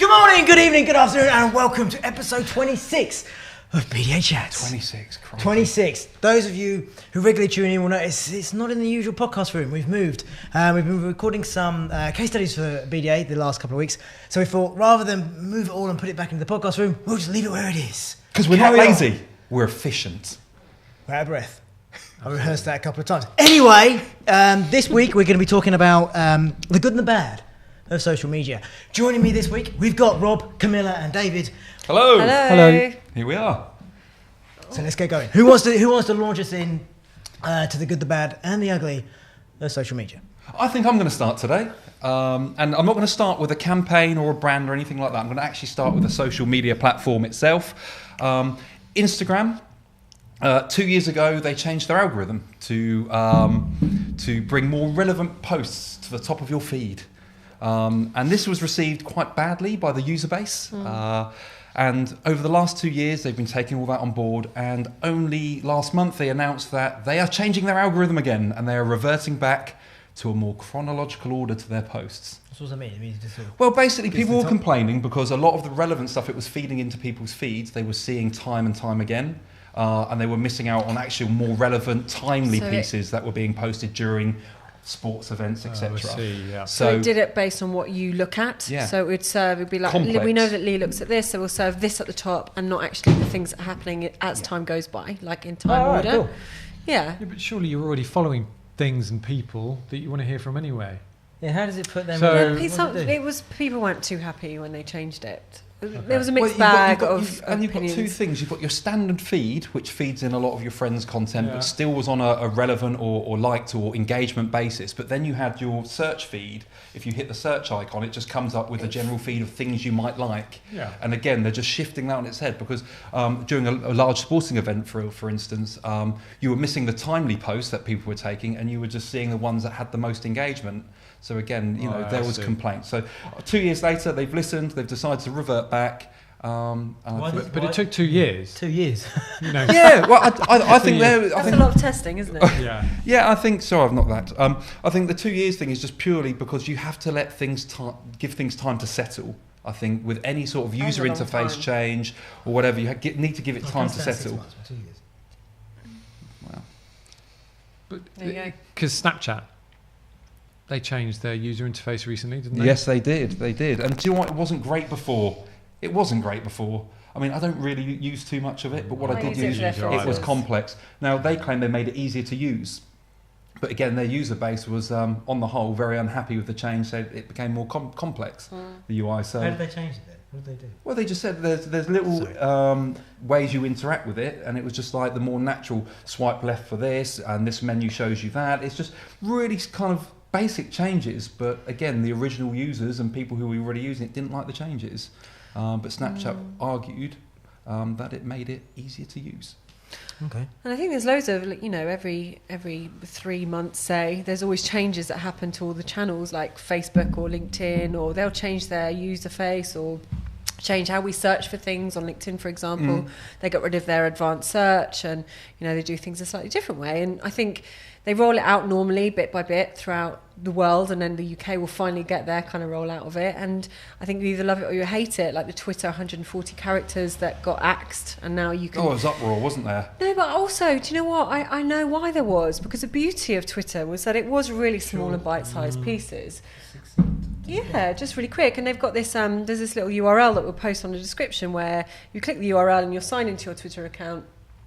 Good morning, good evening, good afternoon, and welcome to episode 26 of BDAchat. 26, crikey. 26. Those of you who regularly tune in will notice it's not in the usual podcast room. We've moved. We've been recording some case studies for BDA the last couple of weeks. So we thought, rather than move it all and put it back into the podcast room, we'll just leave it where it is. Because we're not lazy, we're efficient. We're out of breath. I rehearsed that a couple of times. Anyway, this week we're going to be talking about the good and the bad of social media. Joining me this week, we've got Rob, Camilla, and David. Hello. Hello. Here we are. So let's get going. Who wants to launch us in to the good, the bad, and the ugly of social media? I think I'm going to start today. And I'm not going to start with a campaign or a brand or anything like that. I'm going to actually start with the social media platform itself. Instagram. 2 years ago, they changed their algorithm to bring more relevant posts to the top of your feed. And this was received quite badly by the user base. And over the last 2 years, they've been taking all that on board. And only last month, they announced that they are changing their algorithm again. And they are reverting back to a more chronological order to their posts. What does that mean? It means just sort of Well, basically, people were complaining because a lot of the relevant stuff it was feeding into people's feeds, they were seeing time and time again. And they were missing out on actual more relevant, timely pieces that were being posted during sports events, etc. So it did it based on what you look at. Yeah. So it'd be like, Complex. we know that Lee looks at this, so we'll serve this at the top and not actually the things that are happening as time goes by, like in time order. Cool. Yeah. Yeah, but surely you're already following things and people that you want to hear from anyway. Yeah, how does it put them So- in? It was people weren't too happy when they changed it. Okay. There was a mixed You've bag got of two opinions. things. You've got your standard feed, which feeds in a lot of your friends' content, Yeah. but still was on a relevant or liked or engagement basis. But then you had your search feed. If you hit the search icon, it just comes up with a general feed of things you might like. Yeah. And again, they're just shifting that on its head because during a large sporting event, for instance, you were missing the timely posts that people were taking, and you were just seeing the ones that had the most engagement. So again, there was complaints. So 2 years later, they've listened. They've decided to revert back. But it took 2 years. 2 years. You know. Yeah, well, I think years. That's a lot of testing, isn't it? Yeah. Yeah, I think so. I've not that. I think the 2 years thing is just purely because you have to let things give things time to settle. I think with any sort of user a long interface time. change or whatever, you need to give it time to settle. 2 years. Wow. There you go. Because Snapchat, they changed their user interface recently, didn't they? Yes, they did. They did. And do you know what? It wasn't great before. It wasn't great before. I mean, I don't really use too much of it, but what I did use, it it was for complex. Now, they claim they made it easier to use. But again, their user base was, on the whole, very unhappy with the change, so it became more complex, the UI. So, How did they change it then? What did they do? well, they just said there's little ways you interact with it, and it was just like the more natural swipe left for this, and this menu shows you that. It's just really kind of basic changes, but again, the original users and people who were already using it didn't like the changes. But Snapchat argued that it made it easier to use. Okay. And I think there's loads of, every 3 months, say, there's always changes that happen to all the channels, like Facebook or LinkedIn, or they'll change their user face or change how we search for things on LinkedIn, for example. They got rid of their advanced search and, they do things a slightly different way. And I think they roll it out normally, bit by bit, throughout the world, and then the UK will finally get their kind of rollout of it. And I think you either love it or you hate it, like the Twitter 140 characters that got axed, and now you can... Oh, it was uproar, wasn't there? No, but also, do you know what? I know why there was, because the beauty of Twitter was that it was really small and bite-sized pieces. Yeah, just really quick. And they've got this, there's this little URL that we'll post on the description where you click the URL and you'll sign into your Twitter account.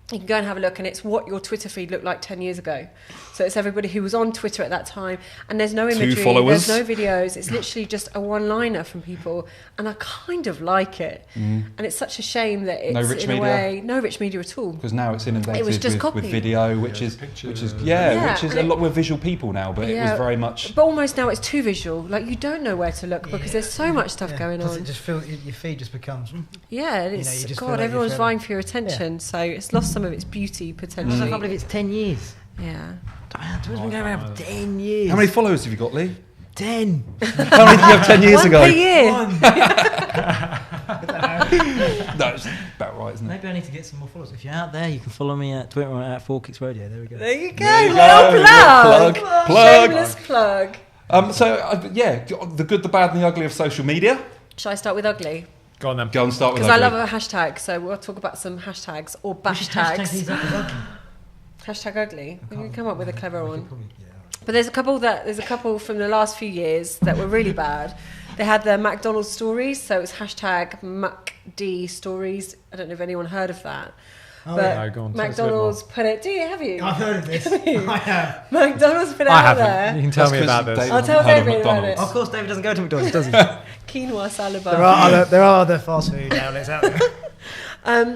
You can go and have a look, and it's what your Twitter feed looked like 10 years ago. So it's everybody who was on Twitter at that time, and there's no imagery, followers. there's no videos. It's literally just a one-liner from people, and I kind of like it. And it's such a shame that it's No rich in a media? way no rich media at all. Because now it's inundated It was just with copied. video, which is pictures. Yeah, which is and a lot. We're visual people now, but it was very much. But almost now it's too visual. Like, you don't know where to look because there's so much stuff going Plus on. it just feels, your feed just becomes... Yeah, you it's just feel God. like Everyone's you're vying for your attention, so it's lost some of its beauty potentially. I can't believe it's 10 years. Yeah. It's been going around for 10 years. How many followers have you got, Lee? 10. How many did you have 10 years One ago? per year. No, it's about right, isn't it? Maybe I need to get some more followers. If you're out there, you can follow me at Twitter or at 4Kicks Radio. There we go. There you go. There you Little go. plug. Plug. Shameless plug. So, the good, the bad, and the ugly of social media. Shall I start with ugly? Go on then. Go and start with Because I ugly. love a hashtag, so we'll talk about some hashtags or We bash should hashtag tags. these up as ugly. Hashtag ugly. We can come up with a clever We one. could probably- yeah, all right. But there's a couple from the last few years that were really bad. They had the McDonald's stories, so it's hashtag MacD stories. I don't know if anyone heard of that. Oh, But yeah. No, go on, tell us a bit McDonald's put it. Have you? I've heard of this. I have. McDonald's put it I out haven't. You there. can tell That's me 'cause about this. Dave I'll tell hasn't heard of David about McDonald's. Of course, David doesn't go to McDonald's, does he? Quinoa salad bar. There are other fast food outlets out there.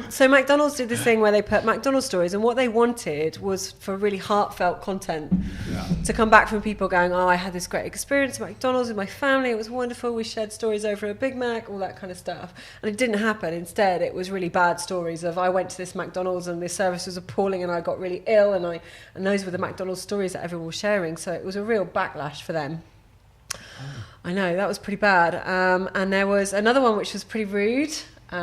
So McDonald's did this thing where they put McDonald's stories, and what they wanted was for really heartfelt content to come back from people going, "Oh, I had this great experience at McDonald's with my family. It was wonderful. We shared stories over a Big Mac, all that kind of stuff." And it didn't happen. Instead, it was really bad stories of, "I went to this McDonald's and the service was appalling, and I got really ill," and those were the McDonald's stories that everyone was sharing. So it was a real backlash for them. I know, that was pretty bad. And there was another one which was pretty rude. So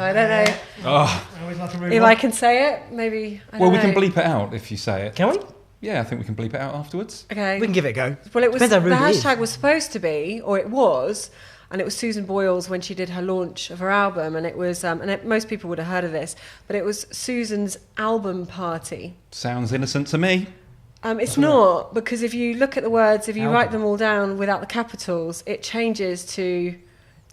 I don't know Oh, I always like a rude if one. I can say it. Maybe. I well, don't we can know. bleep it out if you say it. Can we? Yeah, I think we can bleep it out afterwards. Okay. We can give it a go. Well, it was Depends the how rude it is. hashtag was supposed to be, or it was, and it was Susan Boyle's when she did her launch of her album, and it was, most people would have heard of this, but it was Susan's album party. Sounds innocent to me. It's not, because if you look at the words, if you write Album. them all down without the capitals, it changes to.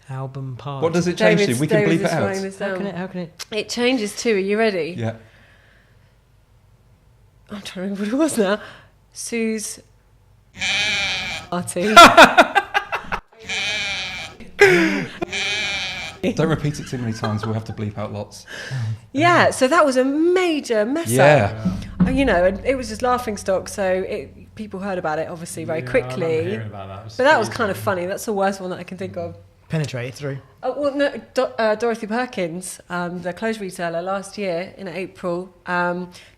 Album party. What does it change to? We can David's bleep it just out. writing this How down. can it? How can it? It changes to. Are you ready? Yeah. I'm trying to remember what it was now. Sue's party. Don't repeat it too many times. We'll have to bleep out lots. Yeah, so that was a major mess up. Yeah. You know, and it was just laughing stock. So people heard about it obviously very quickly. But that was kind of funny. That's the worst one that I can think of. Penetrate through. Oh, well, no, Dorothy Perkins, the clothes retailer, last year in April,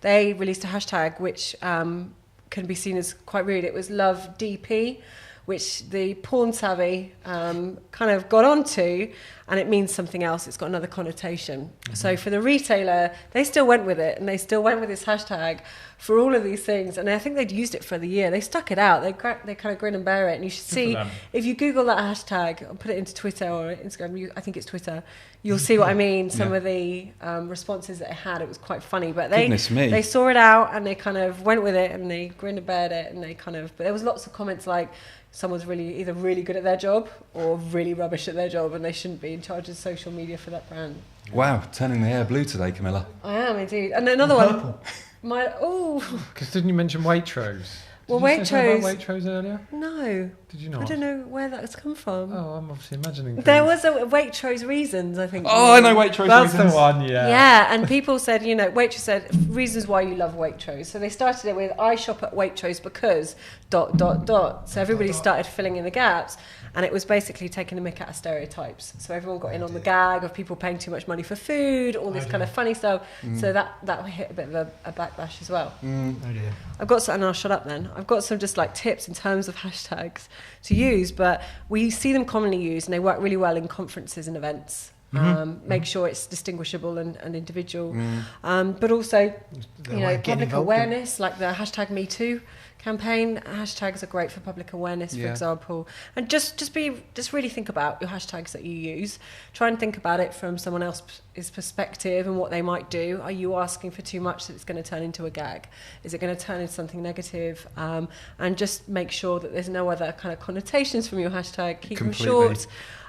they released a hashtag which can be seen as quite rude. It was Love DP, which the porn savvy kind of got onto, and it means something else. It's got another connotation. Mm-hmm. So for the retailer, they still went with it, and they still went with this hashtag for all of these things. And I think they'd used it for the year. They stuck it out. They kind of grin and bear it. And you should see, them. if you Google that hashtag, or put it into Twitter or Instagram, I think it's Twitter, you'll see what I mean. Some of the responses that it had, it was quite funny. But Goodness me. they saw it out, and they kind of went with it, and they grinned and bared it, and they kind of... But there was lots of comments like, someone's either really good at their job or really rubbish at their job, and they shouldn't be in charge of social media for that brand. Wow, turning the hair blue today, Camilla. I am indeed. And another Purple. one, Because didn't you mention Waitrose? Well, Did you say something Waitrose- about Waitrose earlier? no, Did you I not? don't know where that's come from. Oh, I'm obviously imagining. There things. was a Waitrose reasons, I think. Oh, I know Waitrose That's reasons. the one. Yeah. Yeah, and people said, Waitrose said reasons why you love Waitrose. So they started it with, I shop at Waitrose because ... So everybody started filling in the gaps, and it was basically taking a mick out of stereotypes. So everyone got in on the gag of people paying too much money for food, all this kind of funny stuff. So that hit a bit of a backlash as well. Oh dear. I've got some, and I'll shut up then. I've got some just like tips in terms of hashtags to use, but we see them commonly used, and they work really well in conferences and events. Make sure it's distinguishable and individual, but also, public awareness, like the hashtag Me Too campaign. Hashtags are great for public awareness, for example, and just really think about your hashtags that you use. Try and think about it from someone else's perspective and what they might do. Are you asking for too much that it's going to turn into a gag? Is it going to turn into something negative? And just make sure that there's no other kind of connotations from your hashtag. Keep them short.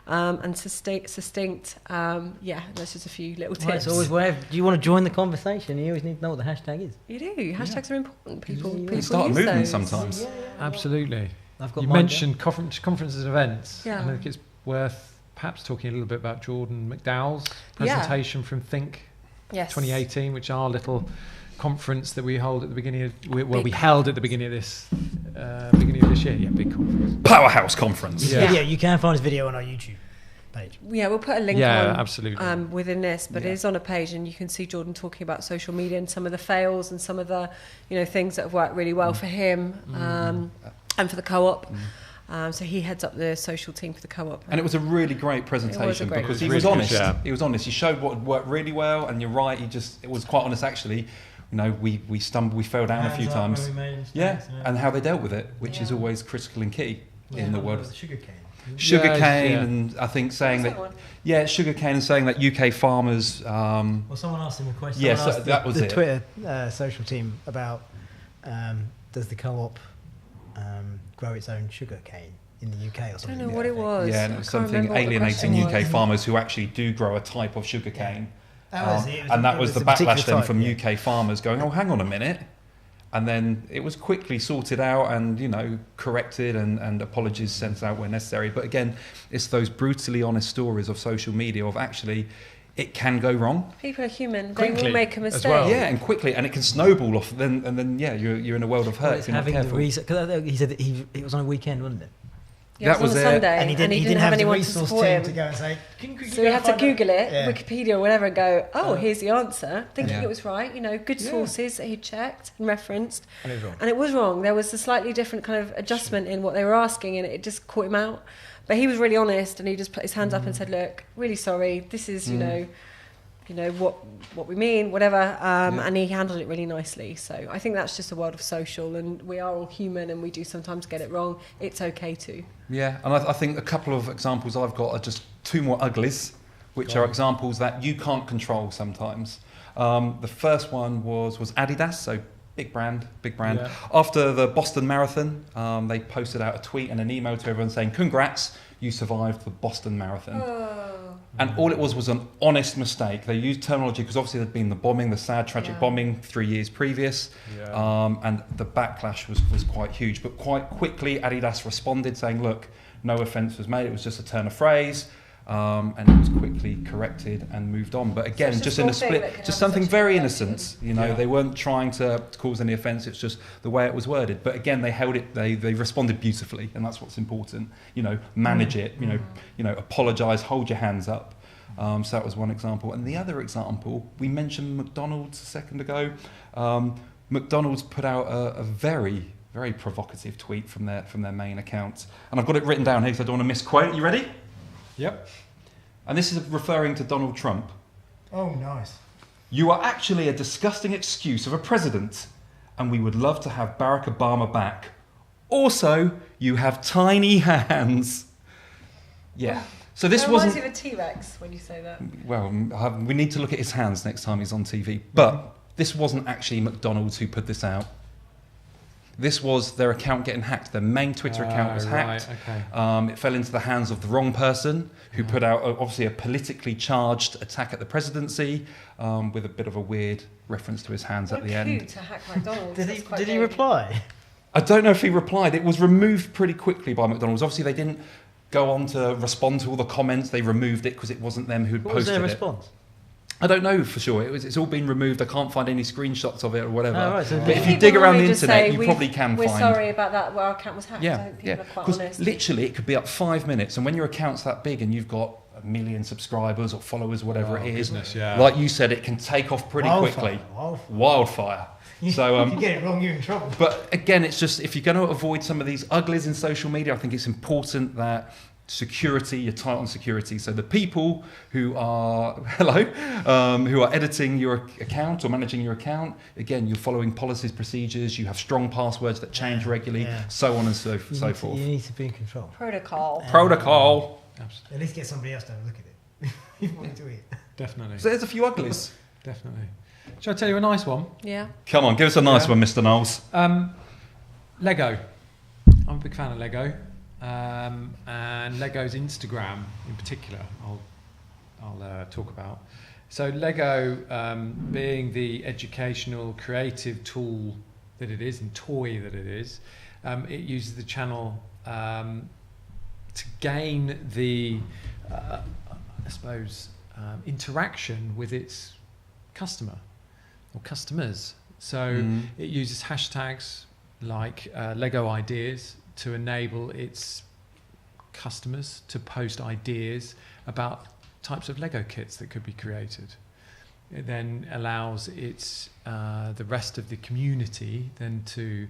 And succinct. That's just a few little tips. Well, it's always wherever. Do you want to join the conversation? You always need to know what the hashtag is. You do. Hashtags are important. People Start a use movement those. sometimes. Absolutely. I've got You mine mentioned conferences and events. Yeah. I think it's worth perhaps talking a little bit about Jordan McDowell's presentation from Think Yes. 2018, which is our little conference that we hold at the beginning of we held at the beginning of this year. Yeah, big conference. Powerhouse conference. Yeah. Video. You can find this video on our YouTube page. Yeah, we'll put a link Yeah, on absolutely. within this, but it is on a page, and you can see Jordan talking about social media and some of the fails and some of the things that have worked really well for him and for the co-op. So he heads up the social team for the co-op. And it was a really great presentation great because he It was was really honest. good, yeah. He was honest. He showed what worked really well, and you're right. It was quite honest actually. We stumbled, we fell down a few times. Yeah, and how they dealt with it, which is always critical and key. in the world. Sugarcane. Sugarcane, Yeah. and I think saying What's that, that one? sugarcane, and saying that UK farmers. Well, someone asked him a question. Yes, Someone asked that was the it. Twitter social team about does the co-op grow its own sugarcane in the UK or I something? don't know what it was. Yeah, and I it was can't something remember what the alienating question UK was. farmers who actually do grow a type of sugarcane. That was it. And that was the a particular backlash then type, from yeah. UK farmers going, oh, hang on a minute. And then it was quickly sorted out and, corrected and apologies sent out where necessary. But again, it's those brutally honest stories of social media of actually it can go wrong. People are human. They Quickly will make a as mistake. well. Yeah, and quickly, and it can snowball off. Then you're in a world of Well, hurt it's if you're not having the careful. research, because he said that it was on a weekend, wasn't it? Yeah, That it was was on a it. Sunday, And he didn't have have the anyone to resource support team him. to go and say. Can you So he had to Google it, Yeah. Wikipedia or whatever, and go, here's the answer, thinking Yeah. it was right. Good Yeah. sources that he'd checked and referenced, And it was wrong. and it was wrong. There was a slightly different kind of adjustment in what they were asking, and it just caught him out. But he was really honest, and he just put his hands up and said, "Look, really sorry. This is, what we mean, whatever." And he handled it really nicely. So I think that's just a world of social, and we are all human, and we do sometimes get it wrong. It's okay to. Yeah, and I think a couple of examples I've got are just two more uglies, which are examples that you can't control sometimes. The first one was Adidas, so big brand. Yeah. After the Boston Marathon, they posted out a tweet and an email to everyone saying, "Congrats, you survived the Boston Marathon." And all it was an honest mistake. They used terminology because obviously there'd been the bombing, the sad, tragic bombing 3 years previous, and the backlash was quite huge. But quite quickly, Adidas responded saying, "Look, no offence was made. It was just a turn of phrase." And it was quickly corrected and moved on. But again, it's a just in a small thing that split, could just have something such a very reaction. innocent. They weren't trying to cause any offence. It's just the way it was worded. But again, they held it. They responded beautifully, and that's what's important. Manage it. Apologise. Hold your hands up. So that was one example. And the other example, we mentioned McDonald's a second ago. McDonald's put out a very, very provocative tweet from their main account, and I've got it written down here because I don't want to misquote. You ready? Yep. And this is referring to Donald Trump. Oh, nice. "You are actually a disgusting excuse of a president, and we would love to have Barack Obama back. Also, you have tiny hands." Yeah. So this That wasn't. reminds me of a T-Rex when you say that. Well, we need to look at his hands next time he's on TV. But this wasn't actually McDonald's who put this out. This was their account getting hacked. Their main Twitter account was hacked. Right, okay. It fell into the hands of the wrong person who put out, obviously, a politically charged attack at the presidency with a bit of a weird reference to his hands What at the a coup end. to hack McDonald's. Did That's he, quite did he big. reply? I don't know if he replied. It was removed pretty quickly by McDonald's. Obviously, they didn't go on to respond to all the comments. They removed it because it wasn't them who'd What was posted their it. response? I don't know for sure. It's all been removed. I can't find any screenshots of it or whatever. Oh, right, so But did if People you dig around the normally just internet, say, you "We've- probably can we're find. sorry about that. Well, our account was hacked. I Yeah, think yeah. people are quite Because honest. literally, it could be up 5 minutes, and when your account's that big and you've got 1 million subscribers or followers, whatever Oh, it is, goodness, yeah. like you said, it can take off pretty quickly. Wildfire. So, if you get it wrong, you're in trouble. but again, it's just if you're going to avoid some of these uglies in social media, I think it's important that security, you're tight on security. So the people who are who are editing your account or managing your account, again, you're following policies, procedures. You have strong passwords that change regularly, so on and so forth. You need to be in control. Protocol. Protocol. Absolutely. At least get somebody else to have a look at it. You want to eat. Definitely. So there's a few uglies. Definitely. Shall I tell you a nice one? Yeah. Come on, give us a nice Yeah. one, Mr. Knowles. Lego. I'm a big fan of Lego. And Lego's Instagram in particular, I'll talk about. So Lego, being the educational, creative tool that it is and toy that it is, it uses the channel to gain the, I suppose, interaction with its customer or customers. So it uses hashtags like Lego ideas to enable its customers to post ideas about types of Lego kits that could be created. It then allows its the rest of the community then to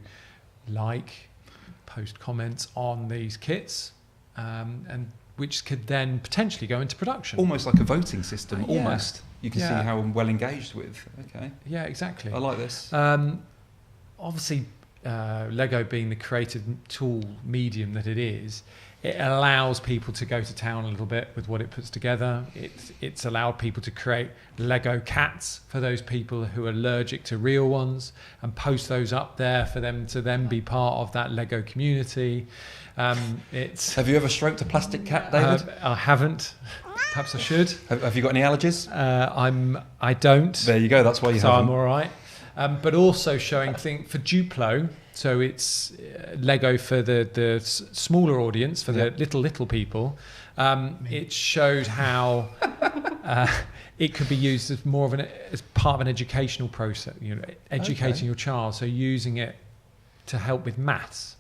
post comments on these kits, and which could then potentially go into production. Almost like a voting system, Yeah. almost. You can Yeah. see how well engaged with. Okay, Yeah, exactly. I like this. Obviously, Lego being the creative tool medium that it is, it allows people to go to town a little bit with what it puts together. It's allowed people to create Lego cats for those people who are allergic to real ones and post those up there for them to then be part of that Lego community. Have you ever stroked a plastic cat, David? I haven't. Perhaps I should. Have you got any allergies? I don't. There you go. That's why you so haven't. I'm all right. But also showing for Duplo. So it's Lego for the smaller audience, for the little people. It showed how it could be used as more of as part of an educational process. Educating your child. So using it to help with maths.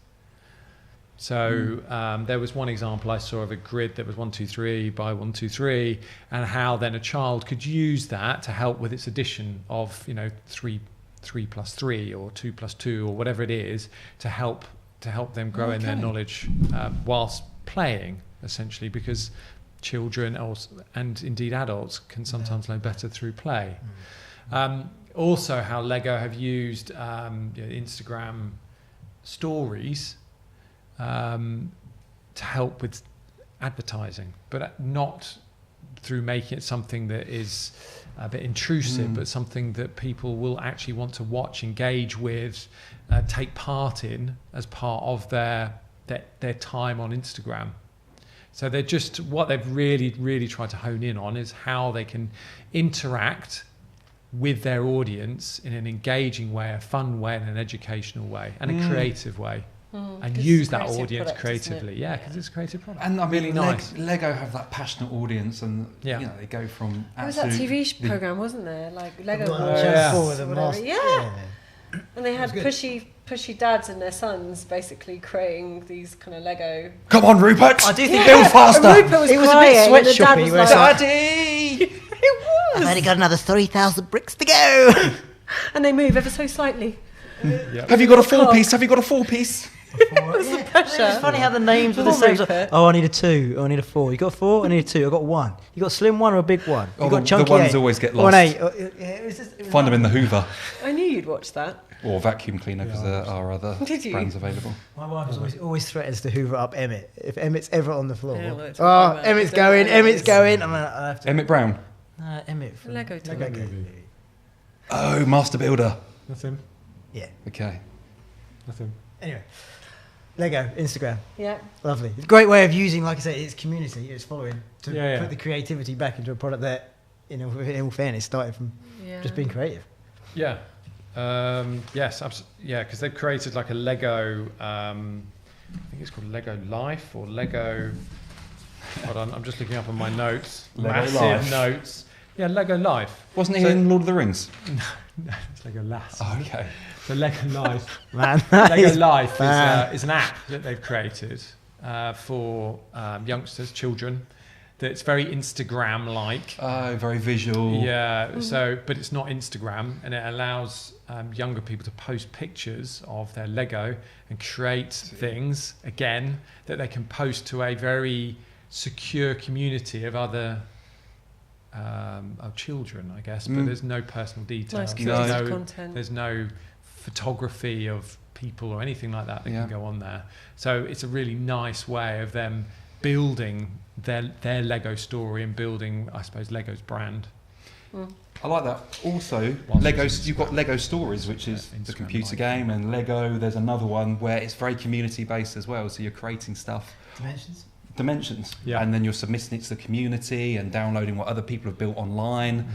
So there was one example I saw of a grid that was 1, 2, 3 by 1, 2, 3, and how then a child could use that to help with its addition of 3 plus 3 or 2 plus 2 or whatever it is to help them grow in their knowledge whilst playing, essentially, because children and indeed adults can sometimes learn better through play. Also, how Lego have used Instagram stories to help with advertising, but not through making it something that is a bit intrusive, but something that people will actually want to watch, engage with, take part in as part of their time on Instagram. So they're just, what they've really, really tried to hone in on is how they can interact with their audience in an engaging way, a fun way, and an educational way, and a creative way. And use that audience creatively, because it's a creative product. And I mean, really nice. Lego have that passionate audience, and they go from. There was that TV program, wasn't there? Like Lego Wars, or whatever. Yeah. And they had pushy dads and their sons basically creating these kind of Lego. Come on, Rupert! I do think build faster. Rupert was it was crying, a and bit the dad sweatshoppy. was Where like, Daddy! it was. I've only got another 3,000 bricks to go. And they move ever so slightly. Have you got a 4-piece? Have you got a 4-piece? What's the pressure? It's funny how the names are the Poor same. Rupert. Oh, I need a 2. Oh, I need a 4. You got a 4? I need a 2. I got 1. You got a slim 1 or a big 1? You got chunky the ones 8? always get Or lost. an 8? It was Find them in the Hoover I knew you'd watch that. or vacuum cleaner, because there are other Did you? brands available. My wife always threatens to hoover up Emmett. If Emmett's ever on the floor, Yeah, well, it's all right, Emmett's I don't going, know what it Emmett's is. going. I have to. Emmett Brown. Emmett from Lego toy. Lego. Oh, Master Builder. That's him. Yeah. Okay. That's him. Anyway, Lego Instagram, Yeah. lovely. It's a great way of using, like I said, its community, its following, to Yeah. put the creativity back into a product that, in all fairness, started from just being creative. Yeah. Yes. Yeah, because they've created like a Lego. I think it's called Lego Life or Lego. Hold on, I'm just looking up on my notes. Lego Massive Life. Notes. Yeah, Lego Life. Wasn't he in Lord of the Rings? No, it's Lego Lass. Oh, okay. So Lego Life. Man, Lego Life bad. is an app that they've created for youngsters, children. That's very Instagram-like. Oh, very visual. Yeah. So, but it's not Instagram, and it allows younger people to post pictures of their Lego and create things again that they can post to a very secure community of other of children, I guess. But there's no personal details. Nice No. creative content. There's no photography of people or anything like that can go on there. So it's a really nice way of them building their Lego story and building, I suppose, Lego's brand. I like that. Also, Whilst you've got Lego Stories, which is the computer game, and Lego. There's another one where it's very community based as well. So you're creating stuff. Dimensions. Yeah. And then you're submitting it to the community and downloading what other people have built online.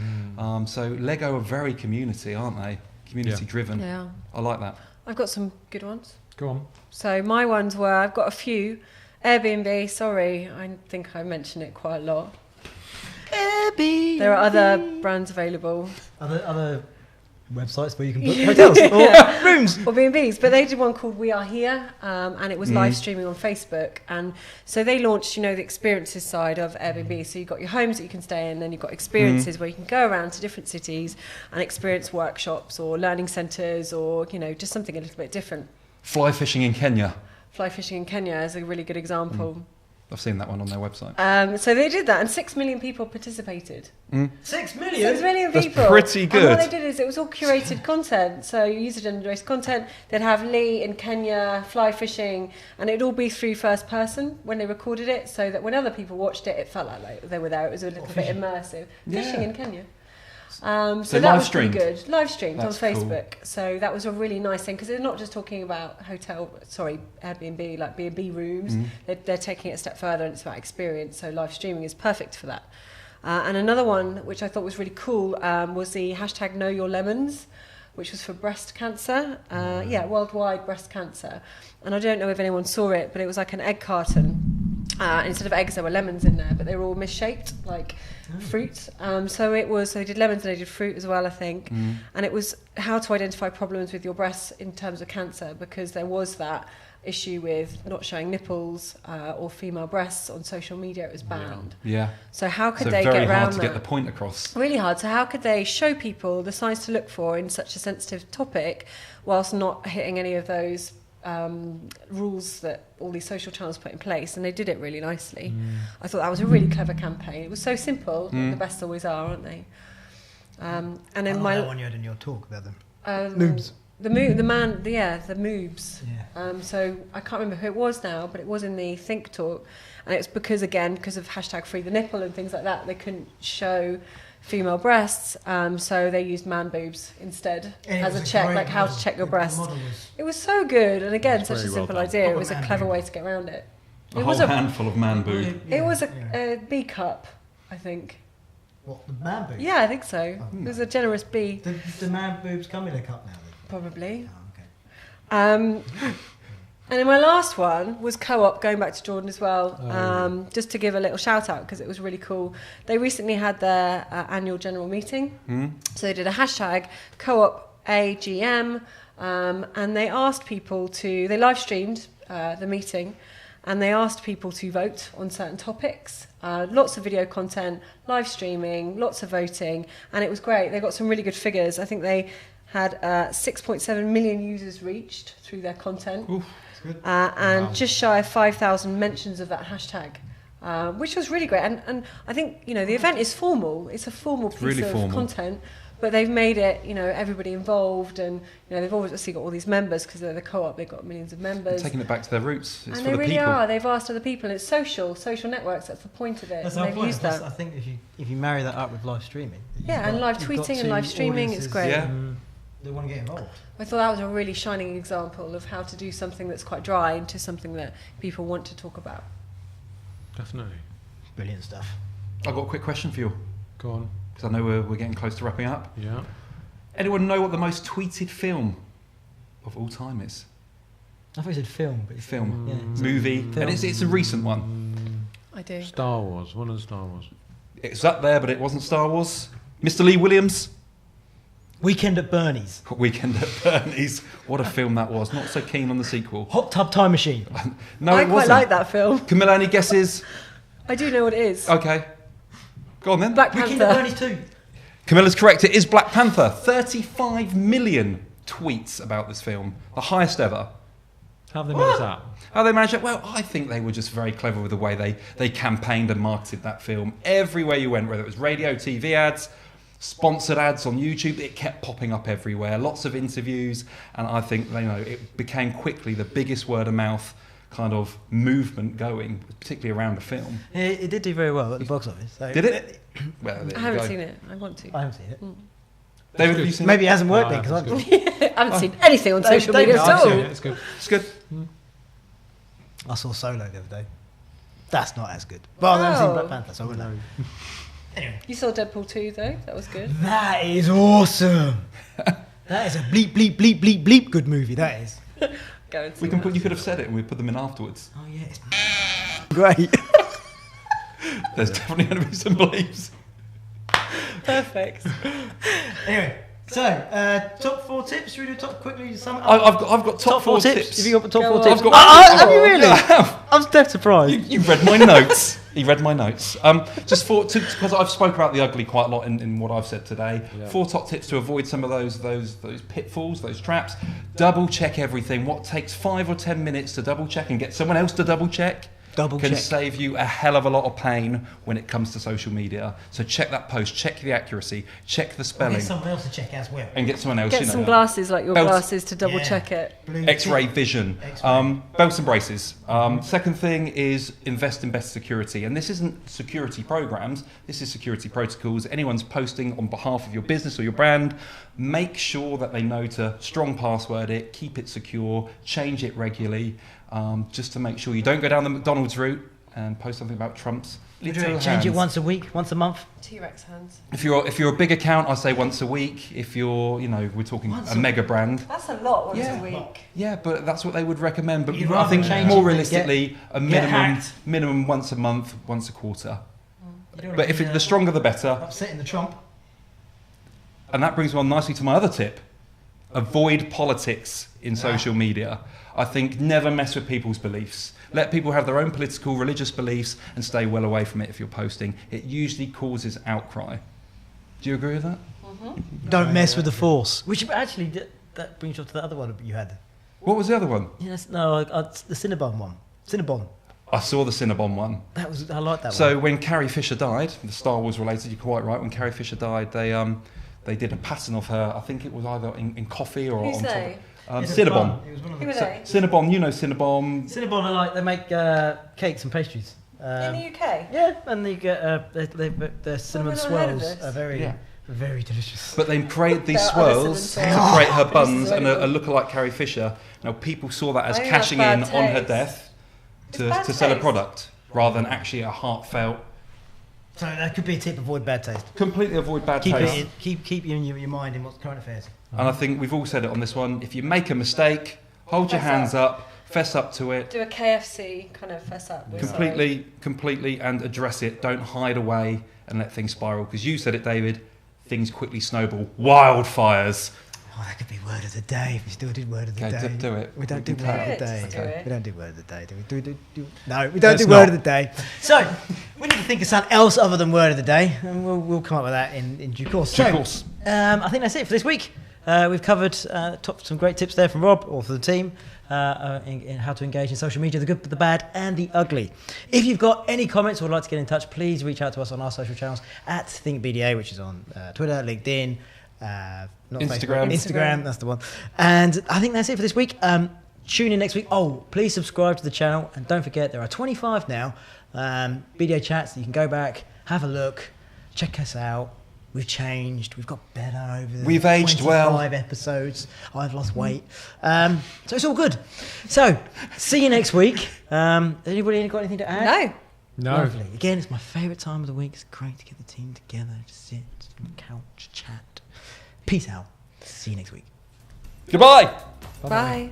So Lego are very community, aren't they? Community driven. Yeah. I like that. I've got some good ones. Go on. So my ones were, I've got a few. Airbnb, sorry, I think I mention it quite a lot. Airbnb. There are other brands available. Other websites where you can book hotels or rooms. Or B&Bs, but they did one called We Are Here, and it was live streaming on Facebook. And so they launched, the experiences side of Airbnb. So you've got your homes that you can stay in, then you've got experiences where you can go around to different cities and experience workshops or learning centres or, just something a little bit different. Fly fishing in Kenya. Fly fishing in Kenya is a really good example. I've seen that one on their website. So they did that, and 6 million people participated. 6 million? 6 million That's people. pretty good. And what they did is it was all curated content. So user-generated content. They'd have Lee in Kenya fly fishing, and it'd all be through first person when they recorded it, so that when other people watched it, it felt like they were there. It was a little bit immersive. Fishing in Kenya. So that live was pretty streamed. good. Live streamed on That's cool. Facebook. So that was a really nice thing, because they're not just talking about Airbnb, like B&B rooms. They're taking it a step further, and it's about experience. So live streaming is perfect for that. And another one, which I thought was really cool, was the hashtag Know Your Lemons, which was for breast cancer. Worldwide breast cancer. And I don't know if anyone saw it, but it was like an egg carton. Instead of eggs, there were lemons in there, but they were all misshaped, like fruit. So they did lemons and they did fruit as well, I think. And it was how to identify problems with your breasts in terms of cancer, because there was that issue with not showing nipples or female breasts on social media. It was banned. Yeah. So how could they very get around hard to that? get the point across. Really hard. So how could they show people the signs to look for in such a sensitive topic, whilst not hitting any of those rules that all these social channels put in place? And they did it really nicely. I thought that was a really clever campaign. It was so simple. The best always are, aren't they? And then that one you had in your talk about them. Moobs. The moobs. Yeah. So I can't remember who it was now, but it was in the Think talk, and it's because of hashtag Free the Nipple and things like that, they couldn't show female breasts, so they used man boobs instead as a check, like how to check your breasts. It was so good, and again, such a simple idea. It was a clever way to get around it. A whole handful of man boob. It was a B cup, I think. What, the man boobs? Yeah, I think so. It was a generous B. The man boobs come in a cup now? Then? Probably. Oh, okay. And then my last one was Co-op, going back to Jordan as well, just to give a little shout out, because it was really cool. They recently had their annual general meeting. So they did a hashtag Co-op AGM, and they asked people they live streamed the meeting, and they asked people to vote on certain topics. Lots of video content, live streaming, lots of voting, and it was great. They got some really good figures. I think they had 6.7 million users reached through their content. Oof. And just shy of 5,000 mentions of that hashtag, which was really great. And I think, the event is formal. It's a formal piece of content, but they've made it, everybody involved, and, they've obviously got all these members because they're the Co-op. They've got millions of members. They're taking it back to their roots. It's and for they the really people. are. They've asked other people. And it's social networks. That's the point of it. That's and our they've point. used that. I think if you marry that up with live streaming. And live tweeting and live streaming, it's great. Yeah. They want to get involved. I thought that was a really shining example of how to do something that's quite dry into something that people want to talk about. Definitely. Brilliant stuff. I've got a quick question for you, Go on. because I know we're getting close to wrapping up. Yeah. Anyone know what the most tweeted film of all time is? I thought you said film, but it's Film, yeah, movie, film. and it's a recent one. I do. Star Wars. One of the Star Wars. It's up there, but it wasn't Star Wars. Mr. Lee Williams. Weekend at Bernie's. Weekend at Bernie's. What a film that was. Not so keen on the sequel. Hot Tub Time Machine. No, I it quite wasn't. like that film. Camilla, any guesses? I do know what it is. Okay. Go on then. Black Weekend at Panther. Bernie's too. Camilla's correct. It is Black Panther. 35 million tweets about this film. The highest ever. How have they managed that? How they managed it? Well, I think they were just very clever with the way they campaigned and marketed that film. Everywhere you went, whether it was radio, TV ads, sponsored ads on YouTube, it kept popping up everywhere. Lots of interviews, and I think it became quickly the biggest word of mouth kind of movement going, particularly around the film. It did do very well at the box office. So Did it? Well, there I you haven't go. seen it. I want to. I haven't seen it. David, have you seen Maybe it? it hasn't worked No, then, because that's I've I haven't seen anything on social Dave- media Dave- at I've all. seen It's good. It's good. I saw Solo the other day. That's not as good. Well, I haven't seen Oh. Black Panther, so I wouldn't know. Anyway. You saw Deadpool 2 though. That was good. That is awesome. That is a bleep, bleep, bleep, bleep, bleep good movie, that is. Go and see We can that. put. You could have said it, and we put them in afterwards. Oh, yeah, it's great. There's definitely going to be some bleeps. Perfect. Anyway, so, top 4 tips. Should we do top quickly? I've got top 4 tips. Have you got top Go 4 on. tips? I've got- Have you really? Yeah, I have. I'm dead surprised. You read my notes. You read my notes. Just because I've spoke about the ugly quite a lot in what I've said today. Yeah. 4 top tips to avoid some of those pitfalls, those traps. Double check everything. What takes 5 or 10 minutes to double check and get someone else to double check? Double can check. save you a hell of a lot of pain when it comes to social media. So check that post, check the accuracy, check the Or spelling, get someone else to check as well. and get someone else. Get you know, some glasses like your Belts. glasses to double check it. Blue X-ray tick. vision, X-ray. belts and braces. Second thing is invest in better security, and this isn't security programs. This is security protocols. Anyone's posting on behalf of your business or your brand, make sure that they know to strong password it, keep it secure, change it regularly, just to make sure you don't go down the McDonald's route and post something about Trump's little Change hands. it once a week, once a month. T-Rex hands. If you're a big account, I say once a week. If you're, we're talking Once a mega brand. That's a lot once Yeah. a week. Yeah, but that's what they would recommend. But You'd I rather think change more it than realistically, a get hacked. minimum once a month, once a quarter. You don't But if wanna the be, stronger the better. upsetting the Trump. And that brings me on nicely to my other tip. Avoid politics in social media. I think never mess with people's beliefs. Let people have their own political, religious beliefs and stay well away from it if you're posting. It usually causes outcry. Do you agree with that? Don't mess with the force. Which actually, that brings you up to the other one you had. What was the other one? Yes, no, the Cinnabon one. Cinnabon. I saw the Cinnabon one. I like that So one. when Carrie Fisher died, the Star Wars related, you're quite right, when Carrie Fisher died, they did a pattern of her, I think it was either in coffee or Who's on top. they? Cinnabon. It was one of Who them. are they? Cinnabon, you know Cinnabon. Cinnabon are like, they make cakes and pastries. In the UK? Yeah, and you get their cinnamon I've never heard of swirls this. are very, Yeah. very delicious. But they created these There are other swirls to cinnamon create her swirls. buns and a Incredible. lookalike Carrie Fisher. Now people saw that as I think that's cashing in bad on her taste. death It's to bad sell a taste. product rather than actually a heartfelt. So that could be a tip: avoid bad taste. Completely avoid bad Keep taste. it in, keep you in your mind in what's current affairs. And I think we've all said it on this one. If you make a mistake, hold your Fess hands up, fess up to it. Do a KFC kind of fess up. We're sorry. Completely, and address it. Don't hide away and let things spiral. Because you said it, David. Things quickly snowball. Wildfires. Oh, that could be word of the day. If we still did word of the Okay, day. do it. We don't do We word can of the do day. it. Okay. We don't do word of the day. Do we? No, we don't Let's do word not. of the day. So we need to think of something else other than word of the day, and we'll come up with that in due course. Due So, course. I think that's it for this week. We've covered some great tips there from Rob or for the team in how to engage in social media, the good, the bad, and the ugly. If you've got any comments or would like to get in touch, please reach out to us on our social channels at Thinkbda, which is on Twitter, LinkedIn, not Instagram. Facebook, Instagram, that's the one. And I think that's it for this week. Tune in next week. Oh, please subscribe to the channel, and don't forget there are 25 now BDAchats. So you can go back, have a look, check us out. We've changed. We've got better over the We've aged well. 25 episodes. I've lost weight. So it's all good. So see you next week. Anybody got anything to add? No. No. Lovely. Again, it's my favourite time of the week. It's great to get the team together, to sit on the couch, chat. Peace out. See you next week. Goodbye. Bye.